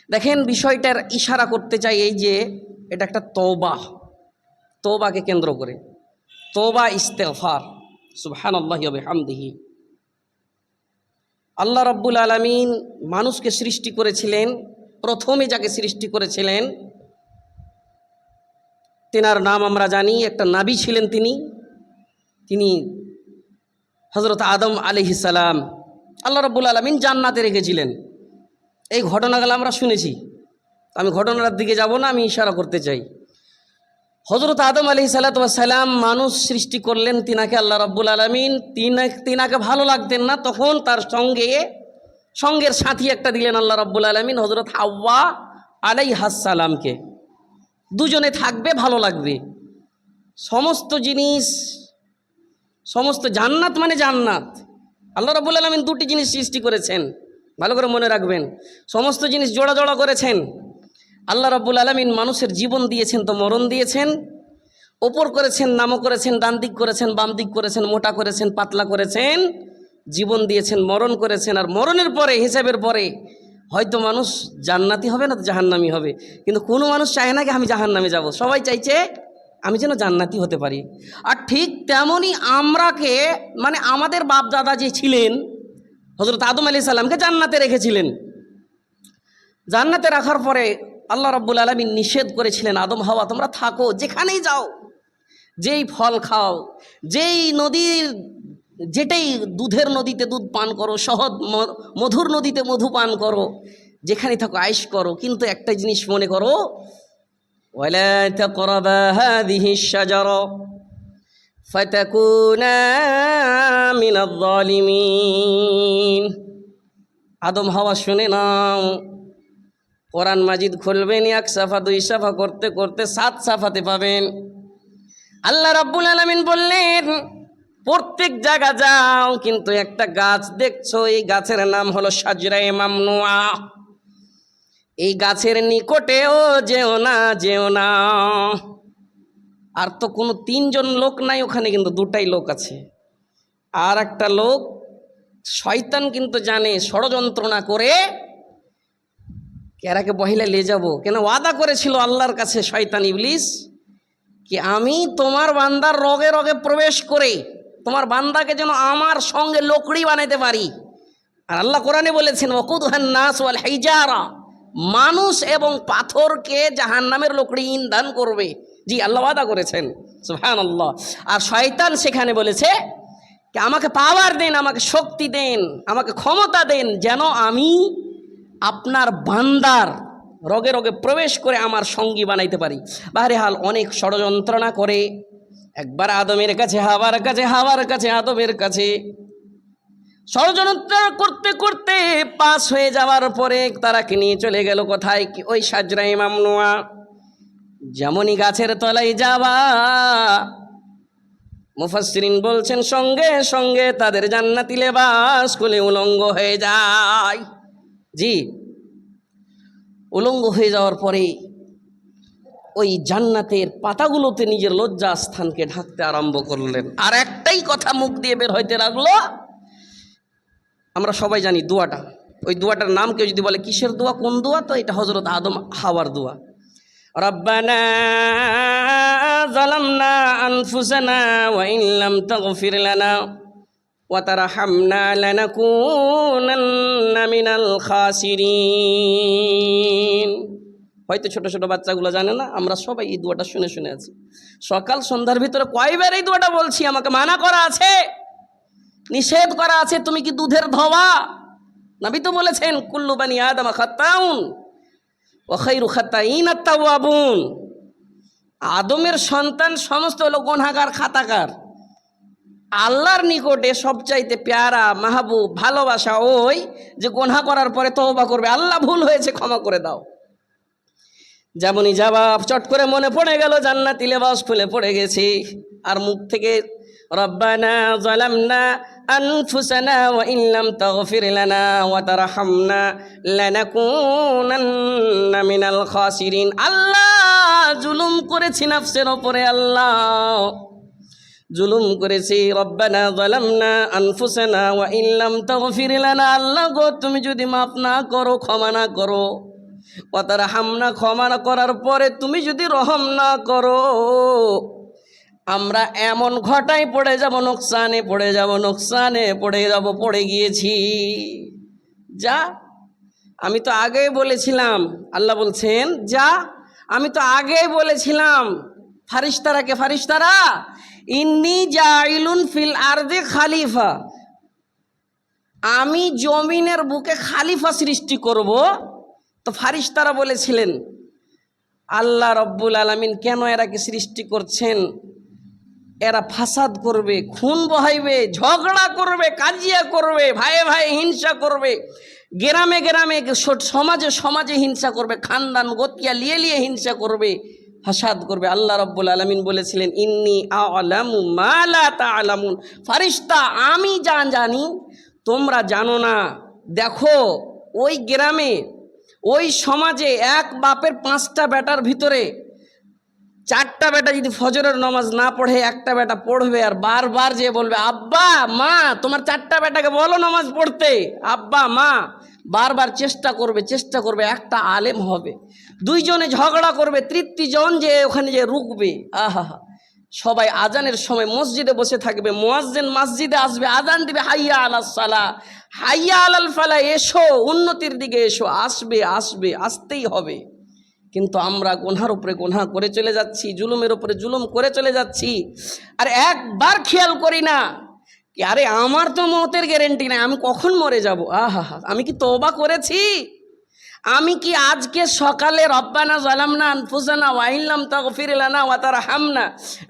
দেখেন বিষয়টার ইশারা করতে চাই এই যে এটা একটা তওবা, তওবাকে কেন্দ্র করে তওবা ইস্তেগফার। সুবহানাল্লাহি ওয়া বিহামদিহি। আল্লাহ রাব্বুল আলামিন মানুষকে সৃষ্টি করেছিলেন, প্রথমে যাকে সৃষ্টি করেছিলেন তেনার নাম আমরা জানি, একটা নবী ছিলেন তিনি হযরত আদম আলাইহিস সালাম। আল্লাহ রাব্বুল আলামিন জান্নাতে রেখেছিলেন। এই ঘটনাগুলো আমরা শুনেছি। আমি ঘটনার দিকে যাব না, আমি ইশারা করতে চাই। হযরত আদম আলাইহিস সালাম মানুষ সৃষ্টি করলেন, তিনাকে আল্লাহ রাব্বুল আলামিন তিনাকে ভালো লাগতেন না, তখন তার সঙ্গের সাথী একটা দিলেন আল্লাহ রাব্বুল আলামিন, হযরত হাওয়া আলাইহাস সালামকে। দুজনে থাকবে, ভালো লাগবে। সমস্ত জিনিস, সমস্ত জান্নাত মানে জান্নাত। আল্লাহ রাব্বুল আলামিন দুটি জিনিস সৃষ্টি করেছেন, ভালো করে মনে রাখবেন। সমস্ত জিনিস জোড়া জোড়া করেছেন। আল্লাহ রাব্বুল আলামিন মানুষের জীবন দিয়েছেন তো মরণ দিয়েছেন, ওপর করেছেন, নামও করেছেন, ডান দিক করেছেন, বাম দিক করেছেন, মোটা করেছেন, পাতলা করেছেন, জীবন দিয়েছেন, মরণ করেছেন। আর মরণের পরে, হিসাবের পরে হয়তো মানুষ জান্নাতি হবে না তো জাহান্নামি হবে, কিন্তু কোনো মানুষ চায় না কি আমি জাহান্নামে যাব, সবাই চাইছে আমি যেন জান্নাতি হতে পারি। আর ঠিক তেমনই আমরাকে, মানে আমাদের বাপ দাদা যে ছিলেন হযরত আদম আলাইহিস সালামকে জান্নাতে রেখেছিলেন। জান্নাতে রাখার পরে আল্লাহ রাব্বুল আলামিন নিষেধ করেছিলেন, আদম হাওয়া তোমরা থাকো, যেখানেই যাও, যেই ফল খাও, যেই নদীর, যেটাই দুধের নদীতে দুধ পান করো, সহজ মধুর নদীতে মধু পান করো, যেখানে থাকো আয়েশ করো, কিন্তু একটা জিনিস মনে করো, ওয়ালা তাকরাবা হাযিহিশ শাজারা ফাতাকুনা মিনাজ জালিমিন। আদম হাওয়া শুনে নাও, কোরআন মাজিদ খুলবেন, 1 সাফা 2 সাফা করতে করতে 7 সাফাতে পাবেন। আল্লাহ রাব্বুল আলামিন বললেন প্রত্যেক জায়গা যাও, কিন্তু একটা গাছ দেখছো, এই গাছের নাম হলো শাজরায়ে মামনুয়া, এই গাছের নিকটেও যেও না, যেও না। আর তো কোনো 3 জন লোক নাই ওখানে, কিন্তু 2টাই লোক আছে। আর একটা লোক শয়তান কিন্তু জানে, ষড়যন্ত্রণা করে এরাকে বহিলে নিয়ে যাব, কেন ওয়াদা করেছিল আল্লাহর কাছে শয়তান ইবলিস কি আমি তোমার বান্দার রগে রগে প্রবেশ করে তোমার বান্দাকে যেন আমার সঙ্গে লোকড়ি বানাইতে পারি। আর আল্লাহ কোরআনে বলেছেন ওয়াকুদুহান নাস ওয়াল হিজারা, মানুষ এবং পাথরকে জাহান্নামের লোকড়ি ইন্ধন করবে। জি, আল্লাহ ওয়াদা করেছেন, সুবহানাল্লাহ। আর শয়তান সেখানে বলেছে কি আমাকে পাওয়ার দেন, আমাকে শক্তি দেন, আমাকে ক্ষমতা দেন, যেন আমি আপনার বান্দার রগে রগে প্রবেশ করে আমার সঙ্গী বানাইতে পারি। বাহরেহাল অনেক ষড়যন্ত্রণা করে, একবার আদমের কাছে, হাওয়ার কাছে, হাওয়ার কাছে আদমের কাছে, ষড়যন্ত্র করতে করতে পাস হয়ে যাওয়ার পরে তারাকে নিয়ে চলে গেল কোথায়, কি ওই শাজরায়ে মামনুয়া। যেমনই গাছের তলায় যাওয়া, মুফাসসিরিন বলছেন সঙ্গে সঙ্গে তাদের জান্নাতি লেবাস খুলে উলঙ্গ হয়ে যায়। জি, উলঙ্গ হয়ে যাওয়ার পরে ওই জান্নাতের পাতাগুলোতে নিজের লজ্জা স্থানকে ঢাকতে আরম্ভ করলেন। আর একটাই কথা মুখ দিয়ে বের হইতে লাগলো, আমরা সবাই জানি দোয়াটা, ওই দোয়াটার নাম কেউ যদি বলে কিসের দোয়া, কোন দোয়া, তো এটা হযরত আদম হাওয়ার দোয়া। রব্বানা যালামনা আনফুসানা ওয়া ইন লাম তাগফির লানা ওয়া তারহামনা লানাকুনান্না মিনাল খাসিরিন। হয়তো ছোট ছোট বাচ্চাগুলো জানে না, আমরা সবাই এই দোয়াটা শুনে শুনে আছি। সকাল সন্ধ্যার ভিতরে কয়বার এই দোয়াটা বলছি। আমাকে মানা করা আছে, নিষেধ করা আছে, তুমি কি দুধের ধোয়া? নবী তো বলেছেন কুল্লু বানি আদম খাত্তাউন ওয়া খায়রু খাত্তাইন আত-তাওয়াবুন। আদমের সন্তান সমস্ত হলো গুনাহগার, খাতাকার। আল্লাহর নিকটে সবচাইতে প্যারা, মাহবুব, ভালোবাসা ওই যে গুনাহ করার পরে তওবা করবে, আল্লাহ ভুল হয়েছে ক্ষমা করে দাও। যেমনই জবাব চট করে মনে পড়ে গেল, জান্নাতি লেবাস খুলে পড়ে গেছি। আর মুখ থেকে রব্বানা যালামনা আনফুসানা ওয়া ইন লাম তাগফির লানা ওয়া তারহামনা লানাকুনান্না মিনাল খাসিরিন। আল্লাহ জুলুম করেছি নফসের উপরে, আল্লাহ জুলুম করেছি। রব্বানা যালামনা আনফুসানা ওয়া ইন লাম তাগফির লানা, আল্লাহ গো তুমি যদি মাফ না করো, ক্ষমা না করো, ওয়াতারহামনা, ক্ষমা না করার পরে তুমি যদি রহম না করো, আমরা এমন ঘটায় পড়ে যাব, নোকসানে পড়ে যাব, নোকসানে পড়ে যাব, পড়ে গিয়েছি। যা, আমি তো আগেই বলেছিলাম, আল্লাহ বলছেন যা, আমি তো আগেই বলেছিলাম ফারিস্তারাকে, ফারিস্তারা ইন্নী জাইলুন ফিল আরদি খালিফা, আমি জমিনের বুকে খালিফা সৃষ্টি করব। তো ফারিস্তারা বলেছিলেন আল্লাহ রব্বুল আলামিন কেন এরাকে সৃষ্টি করছেন? এরা ফাসাদ করবে, খুন বহাইবে, ঝগড়া করবে, কাজিয়া করবে, ভাইয়ে ভাইয়ে হিংসা করবে, গ্রামে গ্রামে সমাজে সমাজে হিংসা করবে, খানদান গোতিয়া লিয়ে লিয়ে হিংসা করবে, ফাসাদ করবে। আল্লাহ রব্বুল আলামিন বলেছিলেন ইন্নী আ'লামু মা লা তা'লামুন, ফারিস্তা আমি যা জানি তোমরা জানো না। দেখো ওই গ্রামে ওই সমাজে এক বাপের 5টা বেটার ভিতরে 4টা বেটা যদি ফজরের নামাজ না পড়ে, একটা বেটা পড়বে আর বারবার যে বলবে আব্বা মা তোমার 4টা বেটাকে বলো নামাজ পড়তে, আব্বা মা বারবার চেষ্টা করবে, একটা আলেম হবে। 2 জনে ঝগড়া করবে, 3টি জন যে ওখানে যে রুকবে, আহা, সবাই আজানের সময় মসজিদে বসে থাকবে, মুয়াজ্জিন মসজিদে আসবে, আজান দিবে হাইয়া আলাস সালাহ, হাইয়া আলাল ফালাহ, এসো উন্নতির দিকে এসো, আসবে আসবে, আসতেই হবে। কিন্তু আমরা গুনহার উপরে গুনহা করে চলে যাচ্ছি, জুলুমের উপরে জুলুম করে চলে যাচ্ছি, আর একবার খেয়াল করি না কি আরে আমার তো মওতের গ্যারেন্টি নাই, আমি কখন মরে যাব। আহা, আমি কি তওবা করেছি? আমি কি আজকে সকালে রব্বানা যালামনা আনফুসানা ওয়া ইল্লাম তাগফির লানা ওয়া তারহামনা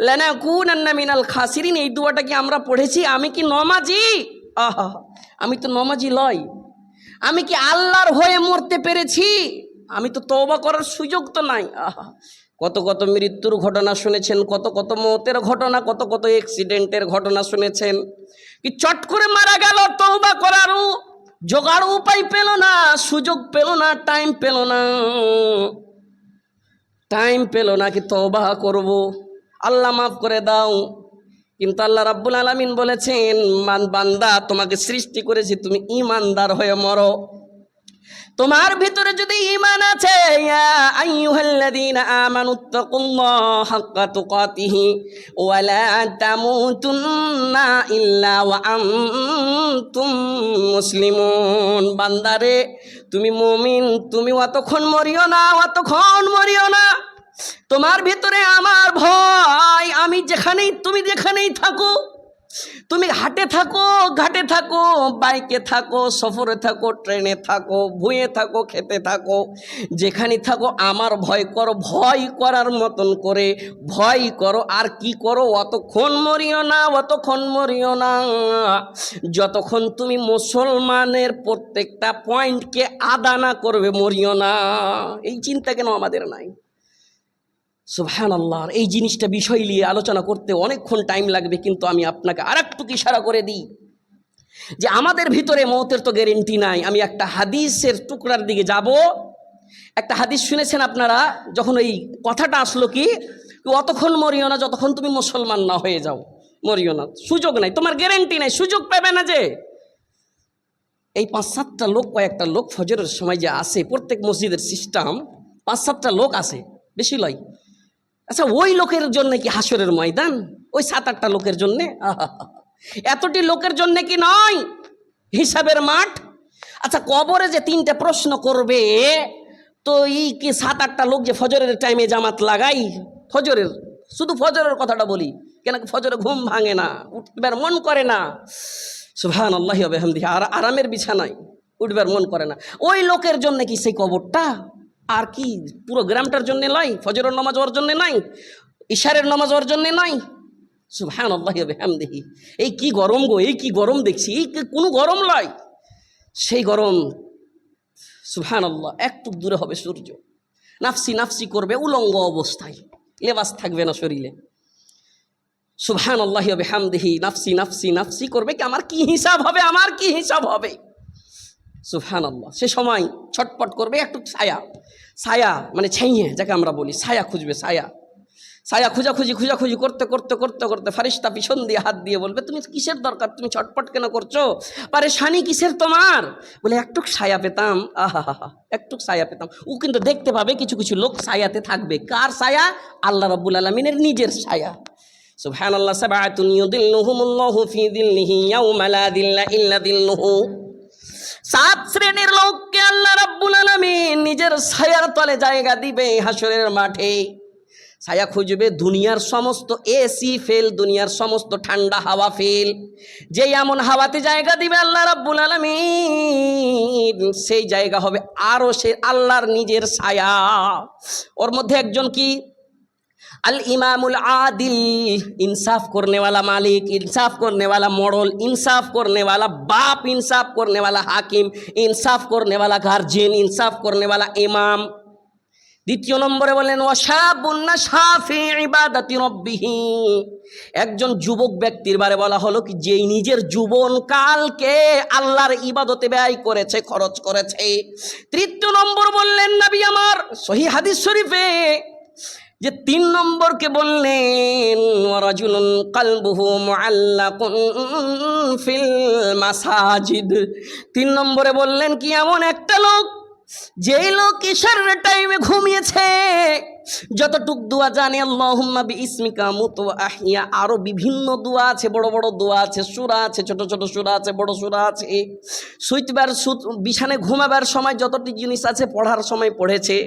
লানাকুনান্না মিনাল খাসিরিন, এই দোয়াটা কি আমরা পড়েছি? আমি কি নমাজি? আহা, আমি তো নমাজি লই। আমি কি আল্লাহর হয়ে মরতে পেরেছি? আমি তো তওবা করার সুযোগ তো নাই। আহা, কত কত মৃত্যুর ঘটনা শুনেছেন, কত কত মৌতের ঘটনা, কত কত অ্যাক্সিডেন্টের ঘটনা শুনেছেন। কি চট করে মারা গেল, তওবা করারও জোগাড় উপায় পেল না, সুযোগ পেল না, টাইম পেল না কি তওবা করব, আল্লাহ মাফ করে দাও। কিন্তু আল্লাহ রাব্বুল আলামিন বলেছেন বান্দা তোমাকে সৃষ্টি করেছি তুমি ঈমানদার হয়ে মরো। তোমার ভিতরে যদি ঈমান আছে, ইয়া আইয়ুহাল্লাযীনা আমানুত্তাকুল্লাহা হাক্কা তুকাতিহি ওয়া লা তামুতুন্না ইল্লা ওয়া আনতুম মুসলিমুন, বান্দারে তুমি মুমিন, তুমি অতক্ষণ মরিও না, তোমার ভিতরে আমার ভয়, আমি যেখানেই, তুমি যেখানেই থাকো, তুমি হাটে থাকো, ঘাটে থাকো, বাইকে থাকো, সফরে থাকো, ট্রেনে থাকো, ভুঁয়ে থাকো, খেতে থাকো, যেখানে থাকো আমার ভয় করো, ভয় করার মতন করে ভয় করো। আর কি করো? অতক্ষণ মরিও না যতক্ষণ তুমি মুসলমানের প্রত্যেকটা পয়েন্টকে আদা না করবে, মরিও না। এই চিন্তা কেন আমাদের নাই? সুবহানাল্লাহ। এই জিনিসটা বিষয় নিয়ে আলোচনা করতে অনেকক্ষণ টাইম লাগবে, কিন্তু আমি আপনাকে আরেকটু ইশারা করে দিই যে আমাদের ভিতরে মওতের তো গ্যারেন্টি নাই। আমি একটা হাদিসের টুকরার দিকে যাব। একটা হাদিস শুনেছেন আপনারা, যখন এই কথাটা আসলো কি অতক্ষণ মরিও না যতক্ষণ তুমি মুসলমান না হয়ে যাও, মরিও না, সুযোগ নাই, তোমার গ্যারেন্টি নাই, সুযোগ পাবে না। যে এই 5-7টা লোক, কয়েকটা লোক ফজরের সময় যে আসে, প্রত্যেক মসজিদের সিস্টেম 5-7টা লোক আসে, বেশি লয়। আচ্ছা, ওই লোকের জন্য কি হাসরের ময়দান? ওই 7-8টা লোকের জন্যে? এতটি লোকের জন্য কি নয় হিসাবের মাঠ? আচ্ছা, কবরে যে 3টে প্রশ্ন করবে, তো এই কি 7-8টা লোক যে ফজরের টাইমে জামাত লাগাই, ফজরের, শুধু ফজরের কথাটা বলি, কেন ফজরে ঘুম ভাঙে না, উঠবার মন করে না, সুবহানাল্লাহি ওয়া বিহামদিহি, আর আরামের বিছানায় উঠবার মন করে না, ওই লোকের জন্য কি সেই কবরটা? আর কি পুরো গ্রামটার জন্য নয়? ফজরের নামাজ ওর জন্য নাই, ইশারের নামাজ ওর জন্য নাই। সুবহানাল্লাহি ওয়া বিহামদিহি। এই কি গরম গো, এই কি গরম দেখছি, এই কোনো গরম নয়, সেই গরম। সুবহানাল্লাহ। একটু দূরে হবে সূর্য, নাফসি করবে উলঙ্গ অবস্থায়, লেবাস থাকবে না শরীরে। সুবহানাল্লাহি ওয়া বিহামদিহি। নাফসি করবে কি, আমার কি হিসাব হবে, সুবহানাল্লাহ। সে সময় ছটপট করবে, একটু ছায়া মানে ছাইয়ে, যাকে আমরা বলি ছায়া খুঁজবে, ছায়া খুঁজাখুঁজি করতে করতে করতে করতে ফারিস্তা পিছন দিয়ে হাত দিয়ে বলবে, তুমি কিসের দরকার, তুমি ছটপট কেন করছো, পারেশানি কিসের তোমার? বলে একটুক ছায়া পেতাম, আহা হা হা, একটুক ছায়া পেতাম। ও কিন্তু দেখতে পাবে কিছু কিছু লোক ছায়াতে থাকবে। কার ছায়া? আল্লাহ রাব্বুল আলামিনের নিজের ছায়া। সুবহানাল্লাহ। সাবআতুন ইউদিল্লুহুমুল্লাহু ফি দিল্লিহি ইয়াউমা লা দিল্লা ইল্লা দিল্লুহু। 7 শ্রেণীর লোককে আল্লাহ রাব্বুল আলামিন নিজের ছায়ার তলে জায়গা দিবে হাসরের মাঠে। ছায়া খুঁজবে, দুনিয়ার সমস্ত এসি ফেল, দুনিয়ার সমস্ত ঠান্ডা হাওয়া ফেল। যেই এমন হাওয়াতে জায়গা দিবে আল্লাহ রাব্বুল আলামিন, সেই জায়গা হবে আরো সে আল্লাহর নিজের ছায়া। ওর মধ্যে একজন কি? আল ইমামুল আদিল, इंसाफ करने वाला मालिक, इंसाफ करने वाला मोड़ल, इंसाफ करने वाला बाप, इंसाफ करने वाला हाकिम, इंसाफ करने वाला गार्जियन, इंसाफ करने वाला इमाम। দ্বিতীয় নম্বরে বলেন ওয়াশাবুন নাশা ফি ইবাদাতি রাব্বিহি, একজন যুবক ব্যক্তির বারে বলা হলো কি যেই নিজের যৌবনকালকে আল্লাহর ইবাদতে ব্যয় করেছে, খরচ করেছে। তৃতীয় নম্বর বললেন নবী আমার সহিহ হাদিস শরীফে যে 3 নম্বরকে বললেন ওয়ারাজুলুন কলবুহু মুআল্লাকুন ফিল মাসাজিদ। 3 নম্বরে বললেন কি এমন একটা লোক, যেই লোক ইশারের টাইমে ঘুমিয়েছে, যতটুক দোয়া জানে আল্লাহুম্মা বিইসমিকা মুতু ওয়া আহইয়া, আরো বিভিন্ন দোয়া আছে, বড় বড় দোয়া আছে, সূরা আছে, ছোট ছোট সূরা আছে, বড় সূরা আছে। শুইবার বিছানে ঘুমাবার সময় যতটি জিনিস আছে পড়ার সময় পড়েছে।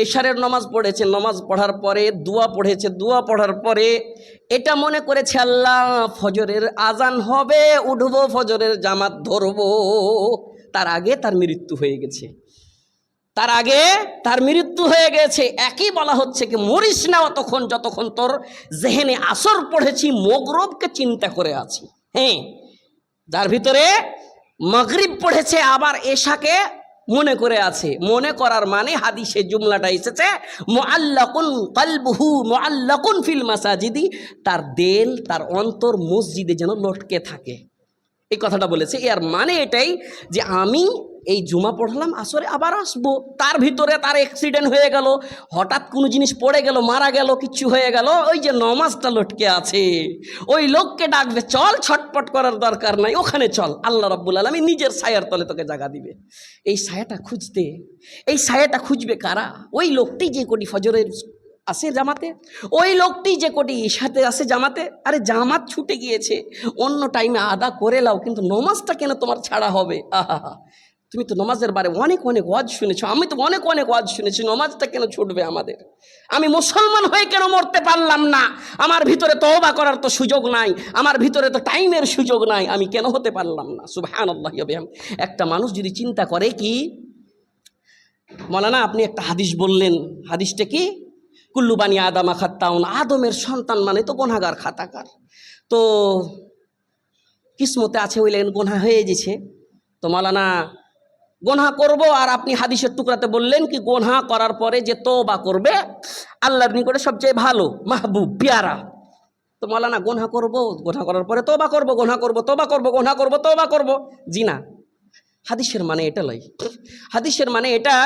ইশারের নামাজ পড়েছে, নামাজ পড়ার পরে দোয়া পড়েছে, দোয়া পড়ার পরে এটা মনে করেছে আল্লাহ ফজরের আজান হবে, উঠবো, ফজরের জামাত ধরবো, তার আগে তার মৃত্যু হয়ে গেছে, তার আগে তার মৃত্যু হয়ে গেছে। একই বলা হচ্ছে কি মরিস না তখন যতক্ষণ তোর জেহেনে আসর পড়েছি, মগরবকে চিন্তা করে আছি। হ্যাঁ, যার ভিতরে মাগরিব পড়েছে আবার এশাকে মনে করে আছে। মনে করার মানে হাদিসে জুমলাটা এসেছে মুআল্লাকুন কলবুহু মুআল্লাকুন ফিল মাসাজিদি, তার দিল, তার অন্তর মসজিদে যেন লটকে থাকে, এই কথাটা বলেছে। এর মানে এটাই যে আমি এই জুমা পড়লাম, আসরে আবার আসবো, তার ভিতরে তার অ্যাক্সিডেন্ট হয়ে গেল, হঠাৎ কোনো জিনিস পড়ে গেল, মারা গেল, কিচ্ছু হয়ে গেল, ওই যে নমাজটা লটকে আছে, ওই লোককে ডাকবে, চল, ছটপট করার দরকার নাই, ওখানে চল, আল্লাহ রাব্বুল আলামিন নিজের ছায়ার তলে তোকে জায়গা দিবে। এই ছায়াটা খুঁজতে, এই ছায়াটা খুঁজবে কারা? ওই লোকটি যে কোটি ফজরের আসে জামাতে, ওই লোকটি যে কোটি সাথে আসে জামাতে। আরে জামাত ছুটে গিয়েছে, অন্য টাইমে আদা করে লাও, কিন্তু নমাজটা কেন তোমার ছাড়া হবে? আহা, তুমি তো নমাজের বারে অনেক অনেক ওয়াজ শুনেছো, আমি তো অনেক অনেক ওয়াজ শুনেছি, নমাজটা কেন ছুটবে আমাদের? আমি মুসলমান হয়ে কেন মরতে পারলাম না? আমার ভিতরে তওবা করার তো সুযোগ নাই, আমার ভিতরে তো টাইমের সুযোগ নাই, আমি কেন হতে পারলাম না? সুবহানাল্লাহ। একটা মানুষ যদি চিন্তা করে কি, মৌলানা আপনি একটা হাদিস বললেন, হাদিসটা কি? কুল্লু বানি আদামা খাত্তাউন, আদমের সন্তান মানে তো গুনাহগার, খাতাকার, তো কিসমতে আছে ওই লাইন গুনাহ হয়ে গেছে, তো মৌলানা গোনা করব, আর আপনি হাদিসের টুকরাতে বললেন কি গোনা করার পরে যে তওবা করবে আল্লাহর নিকটে সবচেয়ে ভালো, মাহবুব, পেয়ারা। তো মৌলানা গোনা করব, গোনা করার পরে তওবা করব, গোনা করব, তওবা করব, গোনা করব, তওবা করব। জি না, হাদিসের মানে এটা লয়। হাদিসের মানে এটা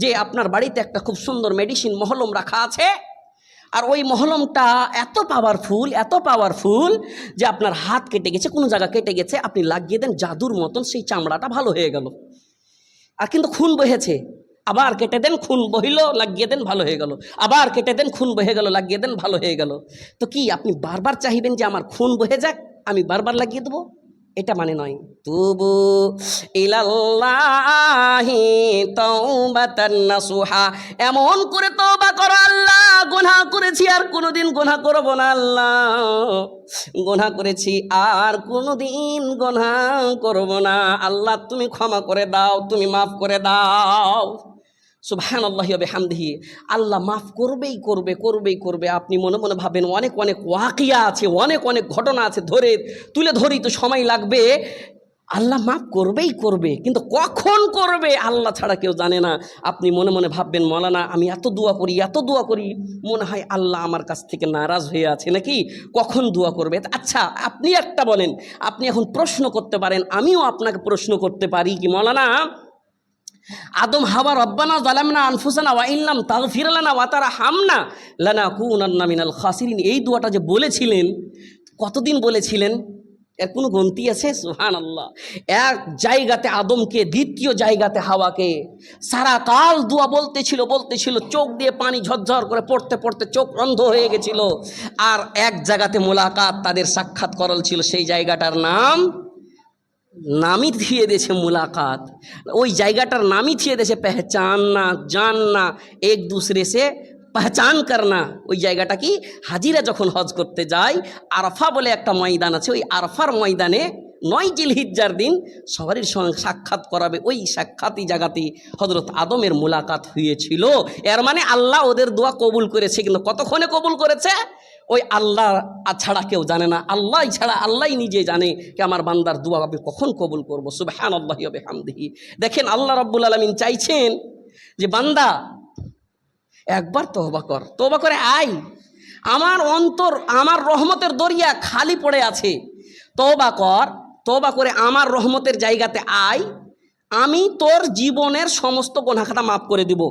যে আপনার বাড়িতে একটা খুব সুন্দর মেডিসিন মহলম রাখা আছে, আর ওই মহলমটা এত পাওয়ারফুল, এত পাওয়ারফুল যে আপনার হাত কেটে গেছে, কোনো জায়গা কেটে গেছে, আপনি লাগিয়ে দেন, জাদুর মতন সেই চামড়াটা ভালো হয়ে গেল। আর কিন্তু খুন বহেছে, আবার কেটে দেন, খুন বহিল, লাগিয়ে দেন, ভালো হয়ে গেল, আবার কেটে দেন, খুন বহে গেল, লাগিয়ে দেন, ভালো হয়ে গেল। তো কি আপনি বারবার চাইবেন যে আমার খুন বহে যাক, আমি বারবার লাগিয়ে দেবো? এটা মানে নয়। তুবু ইলাল্লাহি তাওবাতান নাসুহা, এমন করে তওবা করো, আল্লাহ গুনাহ করেছি আর কোনোদিন গুনাহ করব না, আল্লাহ গুনাহ করেছি আর কোনোদিন গুনাহ করব না, আল্লাহ তুমি ক্ষমা করে দাও, তুমি মাফ করে দাও। সুবহানাল্লাহি ওয়া বিহামদিহি, আল্লাহ মাফ করবেই করবে, করবেই করবে। আপনি মনে মনে ভাবেন অনেক অনেক ওয়াকিয়া আছে, অনেক অনেক ঘটনা আছে, ধরে তুলে ধরি তো সময় লাগবে। আল্লাহ মাফ করবেই করবে, কিন্তু কখন করবে আল্লাহ ছাড়া কেউ জানে না। আপনি মনে মনে ভাববেন মৌলানা আমি এত দোয়া করি, এত দোয়া করি, মনে হয় আল্লাহ আমার কাছ থেকে নারাজ হয়ে আছে নাকি, কখন দোয়া করবে? আচ্ছা আপনি একটা বলেন, আপনি এখন প্রশ্ন করতে পারেন, আমিও আপনাকে প্রশ্ন করতে পারি কি মৌলানা আদম হাওয়া রব্বানা যালামনা আনফুসানা ওয়া ইল্লাম তাগফির লানা ওয়া তারহামনা লানাকুনান্না মিনাল খাসিরিন, এই দোয়াটা যে বলেছিলেন, কতদিন বলেছিলেন? এর কোনো গন্তি আছে? সুবহানাল্লাহ। এক জায়গাতে আদমকে, দ্বিতীয় জায়গাতে হাওয়াকে, সারা কাল দোয়া বলতেছিল, চোখ দিয়ে পানি ঝরঝর করে পড়তে পড়তে চোখ অন্ধ হয়ে গেছিল। আর এক জায়গাতে মোলাকাত, তাদের সাক্ষাৎ করল ছিল, সেই জায়গাটার নামই দিয়ে দিয়েছে মুলাকাত। ওই জায়গাটার নামই দিয়ে দিয়েছে পেহচাননা, জাননা, এক दूसरे से পহচান করনা। ওই জায়গাটা কি, হাজিরা যখন হজ করতে যায়, আরফা বলে একটা ময়দান আছে, ওই আরফার ময়দানে 9 জিলহিজ্জার দিন সবারই সঙ্গে সাক্ষাৎ করাবে। ওই সাক্ষাৎই জায়গাতেই হজরত আদমের মুলাকাত হয়েছিল। এর মানে আল্লাহ ওদের দোয়া কবুল করেছে, কিন্তু কতক্ষণে কবুল করেছে ওই আল্লাহ ছাড়া কেউ জানে না। আল্লাহ ছাড়া আল্লাহ নিজে জানে যে আমার বান্দার দোয়া আমি কখন কবুল করবো। সুবহানাল্লাহি ওয়া বিহামদিহি। দেখেন আল্লাহ রাব্বুল আলামিন চাইছেন যে বান্দা একবার তওবা করে আয়, আমার অন্তর, আমার রহমতের দরিয়া খালি পড়ে আছে, তওবা করে আমার রহমতের জায়গাতে আয়, আমি তোর জীবনের সমস্ত গুনাহ খাতা মাফ করে দিব।